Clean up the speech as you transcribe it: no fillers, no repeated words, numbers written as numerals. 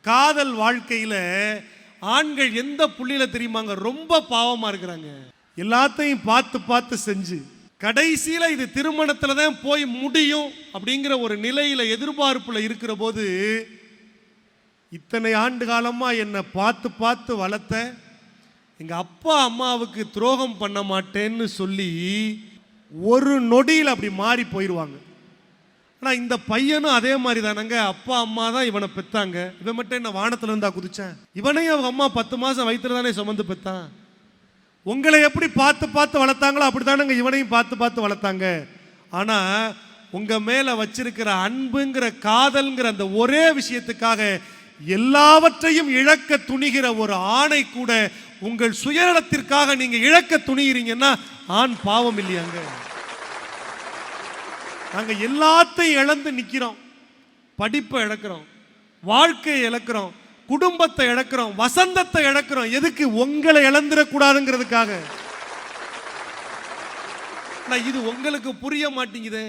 காதல் வாழ்க்கையில ஆண்கள் எந்த புள்ளியில தெரியுமாங்க ரொம்ப பாவமா இருக்கிறாங்க. எல்லாத்தையும் பார்த்து பார்த்து செஞ்சு கடைசியில இது திருமணத்துல தான் போய் முடியும் அப்படிங்கிற ஒரு நிலையில எதிர்பார்ப்புல இருக்கிற போது, இத்தனை ஆண்டு காலமா என்னை பார்த்து பார்த்து வளர்த்த எங்க அப்பா அம்மாவுக்கு துரோகம் பண்ண மாட்டேன்னு சொல்லி ஒரு நொடியில் அப்படி மாறி போயிடுவாங்க. ஆனால் இந்த பையனும் அதே மாதிரி தானங்க, அப்பா அம்மா தான் இவனை பெற்றாங்க. இவன் மட்டும் என்ன வானத்துல இருந்தா குதிச்சான்? இவனையும் அவங்க அம்மா 10 மாதம் வயிற்றுல தானே சுமந்து பெற்றான். உங்களை எப்படி பார்த்து பார்த்து வளர்த்தாங்களோ அப்படித்தானுங்க இவனையும் பார்த்து பார்த்து வளர்த்தாங்க. ஆனால் உங்கள் மேலே வச்சிருக்கிற அன்புங்கிற காதல்ங்கிற அந்த ஒரே விஷயத்துக்காக எல்லாவற்றையும் இழக்க துணிகிற ஒரு ஆணை கூட உங்கள் சுயநலத்திற்காக நீங்க இழக்க துணிகிறீங்கன்னா ஆண் பாவம் இல்லையாங்க? நாங்க எல்லாத்தையும் இழந்து நிக்கிறோம். படிப்பை இழக்கிறோம், வாழ்க்கையை இழக்கிறோம், குடும்பத்தை இழக்கிறோம், வசந்தத்தை இழக்கிறோம். எதுக்கு? உங்களை இழந்துடக்கூடாதுங்கிறதுக்காக. இது உங்களுக்கு புரிய மாட்டேங்குது.